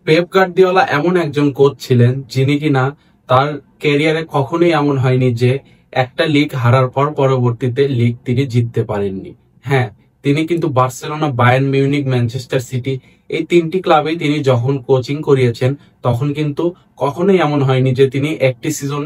Pep Guardiola এমন একজন coach ছিলেন যিনি কিনা তার ক্যারিয়ারে কখনোই এমন হয়নি যে একটা লিগ হারার পর পরবর্তীতে লিগ তিনি জিততে পারেননি। হ্যাঁ, তিনি কিন্তু Barcelona, Bayern Munich, Manchester city এই তিনটি ক্লাবেই তিনি যখন কোচিং করিয়েছেন তখন কিন্তু কখনোই এমন হয়নি যে তিনি একটি সিজন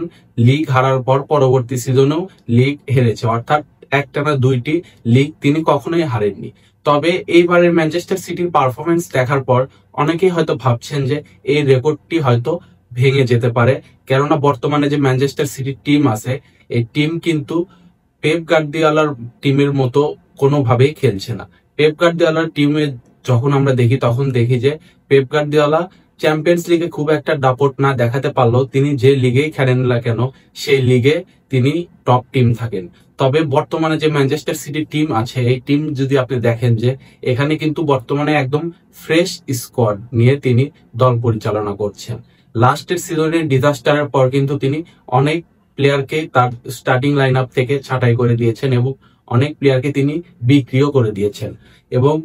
লিগ হারার পর পরবর্তী সিজনেও লিগ হেরেছে, অর্থাৎ একটানা দুইটি লিগ তিনি কখনোই হারেননি। তবে এইবারের ম্যানচেস্টার সিটির পারফরমেন্স দেখার পর অনেকেই হয়তো ভাবছেন যে এই রেকর্ডটি হয়তো ভেঙে যেতে পারে, কেননা বর্তমানে যে ম্যানচেস্টার সিটির টিম আছে এই টিম কিন্তু পেপ গার্দিওলার টিমের মতো কোনোভাবেই খেলছে না। পেপ গার্দিওলার টিমে যখন আমরা দেখি তখন দেখি যে পেপ গার্দিওলা চ্যাম্পিয়ন্স লিগে খুব একটা দাপট না দেখাতে পারলেও তিনি যে লিগেই খেলেন না কেন সেই লিগে তিনি টপ টিম থাকেন। তবে বর্তমানে যে ম্যানচেস্টার সিটি টিম আছে এই টিম যদি আপনি দেখেন যে এখানে কিন্তু বর্তমানে একদম ফ্রেশ স্কোয়াড নিয়ে তিনি দল পরিচালনা করছেন। লাস্টের সিজনের ডিজাস্টারের পর কিন্তু তিনি অনেক প্লেয়ারকে তার স্টার্টিং লাইন আপ থেকে ছাঁটাই করে দিয়েছেন এবং অনেক প্লেয়ারকে তিনি বিক্রিও করে দিয়েছেন এবং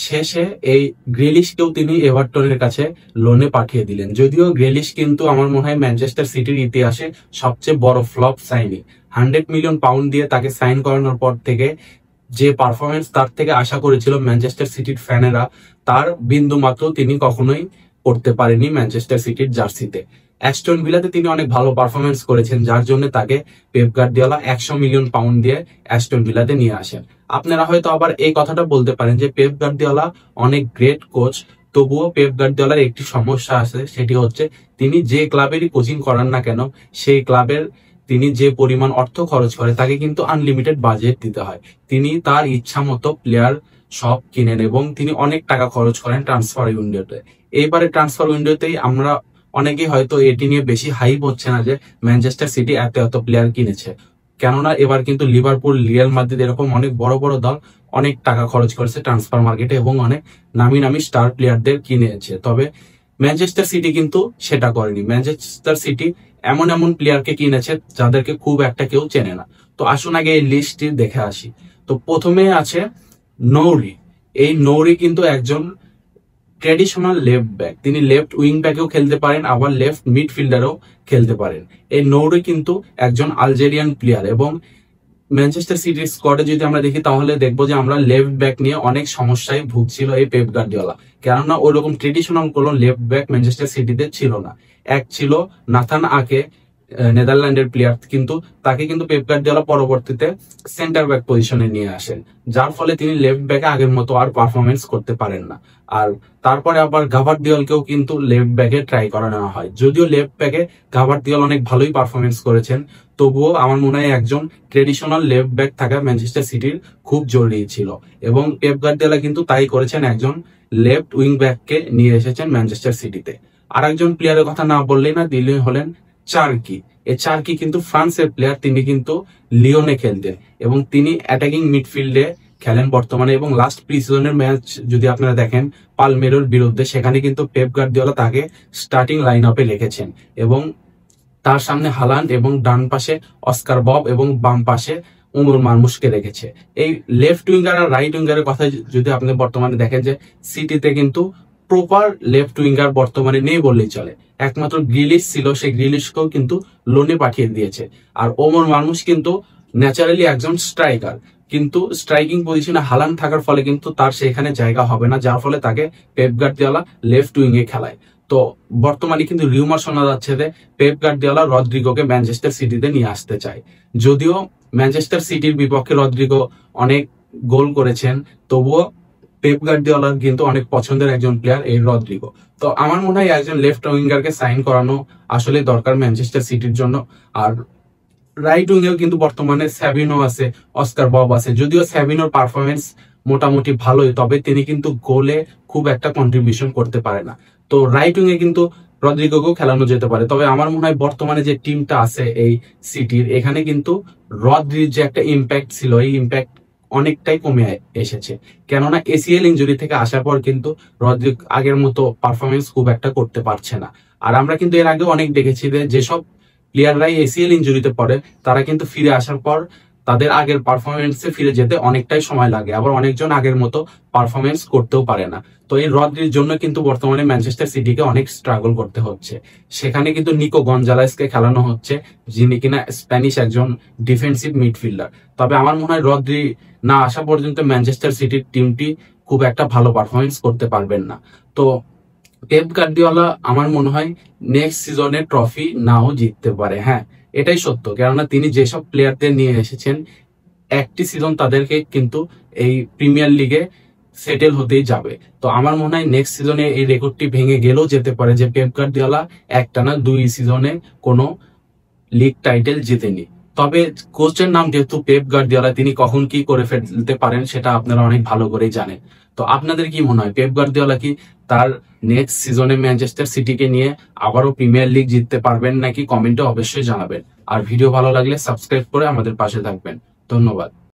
শেষে এই গ্রিলিশকেও তিনি এভারটনের কাছে লোনে পাঠিয়ে দিলেন। যদিও গ্রিলিশ কিন্তু আমার মনে হয় ম্যানচেস্টার সিটির ইতিহাসে সবচেয়ে বড় ফ্লপ সাইনিং। 100 মিলিয়ন পাউন্ড দিয়ে তাকে সাইন করানোর পর থেকে যে পারফরমেন্স তার থেকে আশা করেছিল ম্যানচেস্টার সিটির ফ্যানেরা, তার বিন্দু মাত্র তিনি কখনোই করতে পারেনি ম্যানচেস্টার সিটির জার্সিতে। অ্যাস্টন ভিলাতে তিনি অনেক ভালো পারফরমেন্স করেছেন, যার জন্য তাকে পেপ গার্দিওলা 100 মিলিয়ন পাউন্ড দিয়ে অ্যাস্টন ভিলাতে নিয়ে আসেন। আপনারা হয়তো আবার এই কথাটা বলতে পারেন যে পেপ গার্দিওলা অনেক গ্রেট কোচ, তবুও পেপ গার্দিওলার একটি সমস্যা আছে, সেটি হচ্ছে তিনি যে ক্লাবেরই কোচিং করান না কেন সেই ক্লাবের তিনি যে পরিমাণ অর্থ খরচ করে তাকে কিন্তু আনলিমিটেড বাজেট দিতে হয়। তিনি তার ইচ্ছা মতো প্লেয়ার সব কিনেন এবং তিনি অনেক টাকা খরচ করেন ট্রান্সফার উইন্ডোতে। এইবারে ট্রান্সফার উইন্ডোতেই আমরা অনেকেই হয়তো এটি নিয়ে বেশি হাইপ হচ্ছে না যে ম্যানচেস্টার সিটি এত এত প্লেয়ার কিনেছে, কেননা এবার কিন্তু লিভারপুল, রিয়াল মাদ্রিদ এরকম অনেক বড় বড় দল অনেক টাকা খরচ করেছে ট্রান্সফার মার্কেটে এবং অনেক নামি নামি স্টার প্লেয়ারদের কিনেছে। তবে ম্যানচেস্টার সিটি কিন্তু সেটা করেনি। ম্যানচেস্টার সিটি এমন এমন প্লেয়ারকে কিনেছে যাদেরকে খুব একটা কেউ চেনে না। তো আসুন আগে এই লিস্টটি দেখে আসি। তো প্রথমে আছে নৌরি। এই নৌরি কিন্তু একজন ট্র্যাডিশনাল লেফট ব্যাক, তিনি লেফট উইং ব্যাকেও খেলতে পারেন আবার লেফট মিডফিল্ডারও খেলতে পারেন। এই নৌরি কিন্তু একজন আলজেরিয়ান প্লেয়ার এবং ম্যানচেস্টার সিটির স্কোয়াডে যদি আমরা দেখি তাহলে দেখবো যে আমরা লেফট ব্যাক নিয়ে অনেক সমস্যায় ভুগছিল এই পেপ গার্দিওলা, কেননা ওইরকম ট্রেডিশনাল কোনো লেফট ব্যাক ম্যানচেস্টার সিটিতে ছিল না। এক ছিল নাথান আকে, নেদারল্যান্ডের প্লেয়ার, কিন্তু তাকে কিন্তু পেপ গার্দিওলা পরবর্তীতে সেন্টার ব্যাক পজিশনে নিয়ে আসেন, যার ফলে তিনি লেফট ব্যাকে আগের মতো আর পারফরমেন্স করতে পারেন না। আর তারপরে আবার গাভার্দিওলকেও কিন্তু লেফট ব্যাকে ট্রাই করানো হয়, যদিও লেফট ব্যাকে গাভার্দিওল অনেক ভালোই পারফরমেন্স করেছেন, তবুও আমার মনে হয় একজন ট্রেডিশনাল লেফট ব্যাক থাকা ম্যানচেস্টার সিটির খুব জরুরি ছিল এবং পেপ গার্দিওলা কিন্তু তাই করেছেন, একজন লেফট উইং ব্যাককে নিয়ে এসেছেন ম্যানচেস্টার সিটিতে। আর একজন প্লেয়ারের কথা না বললেই না, তিনি হলেন চার্কি। এই চার্কি কিন্তু ফ্রান্সের প্লেয়ার, তিনি কিন্তু লিওনে খেলতেন এবং তিনি অ্যাটাকিং মিডফিল্ডে খেলেন বর্তমানে। এবং লাস্ট প্রি সিজনের ম্যাচ যদি আপনারা দেখেন পালমেরোর বিরুদ্ধে, সেখানে কিন্তু পেপ গার্দিওলা তাকে স্টার্টিং লাইন আপে রেখেছেন এবং তার সামনে হালান্ড এবং ডান পাশে অস্কার বব এবং বাম পাশে উমর মারমুশকে রেখেছে। এই লেফট উইঙ্গার আর রাইট উইঙ্গারের কথা যদি আপনি বর্তমানে দেখেন যে সিটিতে কিন্তু প্রপার লেফট উইঙ্গার বর্তমানে নেই বললেই চলে। একমাত্র গ্রিলিশ ছিল, সেই গ্রিলিশকেও কিন্তু লোনে পাঠিয়ে দিয়েছে। আর ওমর মারমুশ কিন্তু ন্যাচারালি একজন স্ট্রাইকার, কিন্তু স্ট্রাইকিং পজিশনে হালান্ড থাকার ফলে কিন্তু তার সেখানে জায়গা হবে না, যার ফলে তাকে পেপ গার্দিওলা লেফট উইং এ খেলায়। তো বর্তমানে কিন্তু রিউমার শোনা যাচ্ছে যে পেপ গার্দিওলা রদ্রিগোকে ম্যানচেস্টার সিটিতে নিয়ে আসতে চায়। যদিও ম্যানচেস্টার সিটির বিপক্ষে রদ্রিগো অনেক গোল করেছেন, তবুও পেপ গার্দিওলার কিন্তু অনেক পছন্দের একজন প্লেয়ার এই রদ্রিগো। তো আমার মনে হয় একজন লেফট উইঙ্গারকে সাইন করানো আসলে দরকার ম্যানচেস্টার সিটির জন্য। আর রাইট উইঙ্গেও কিন্তু বর্তমানে স্যাভিনো আছে, অস্কার বব আছে। যদিও স্যাভিনোর পারফরমেন্স মোটামুটি ভালোই, তবে তিনি কিন্তু গোলে খুব একটা কন্ট্রিবিউশন করতে পারে না। তো রাইট উইঙ্গে কিন্তু রদ্রিগোকেও খেলানো যেতে পারে। তবে আমার মনে হয় বর্তমানে যে টিমটা আছে এই সিটির, এখানে কিন্তু রদ্রির যে একটা ইম্প্যাক্ট ছিল, এই ইম্প্যাক্ট অনেকটাই কমে এসেছে, কেননা এসিএল ইনজুরি থেকে আসার পর কিন্তু রদ্রিগ আগের মতো পারফরমেন্স খুব একটা করতে পারছে না। আর আমরা কিন্তু এর আগে অনেক দেখেছি যে যেসব প্লেয়াররাই এসিএল ইনজুরিতে পড়ে তারা কিন্তু ফিরে আসার পর তাদের আগের পারফরমেন্সে ফিরে যেতে অনেকটাই সময় লাগে, আবার অনেকজন আগের মতো পারফরমেন্স করতেও পারে না। তো এই রদ্রির জন্য কিন্তু বর্তমানে ম্যানচেস্টার সিটিকে অনেক স্ট্রাগল করতে হচ্ছে। সেখানে কিন্তু নিকো গঞ্জালেসকে খেলানো হচ্ছে, যিনি কিনা স্প্যানিশ একজন ডিফেন্সিভ মিডফিল্ডার। তবে আমার মনে হয় রদ্রি না আসা পর্যন্ত ম্যানচেস্টার সিটির টিমটি খুব একটা ভালো পারফরমেন্স করতে পারবেন না। তো পেপ গার্দিওলা আমার মনে হয় নেক্সট সিজনে ট্রফি নাও জিততে পারে। হ্যাঁ, এটাই সত্য, কেননা তিনি যেসব প্লেয়ারদের নিয়ে এসেছেন একটি সিজন তাদেরকে কিন্তু এই প্রিমিয়ার লিগে সেটেল হতেই যাবে। তো আমার মনে হয় নেক্সট সিজনে এই রেকর্ডটি ভেঙে গেলেও যেতে পারে যে পেপ গার্দিওলা একটানা 2 সিজনে কোনো লিগ টাইটেল জিতেনি। তবে কোচের নাম যেহেতু পেপ গার্দিওলা, তিনি কখন কি করে ফেলতে পারেন সেটা আপনারা অনেক ভালো করেই জানেন। তো আপনাদের কি মনে হয় পেপ গার্দিওলা কি তার নেক্সট সিজনে ম্যানচেস্টার সিটিকে নিয়ে আবারও প্রিমিয়ার লিগ জিততে পারবেন নাকি? কমেন্টে অবশ্যই জানাবেন। আর ভিডিও ভালো লাগলে সাবস্ক্রাইব করে আমাদের পাশে থাকবেন। ধন্যবাদ।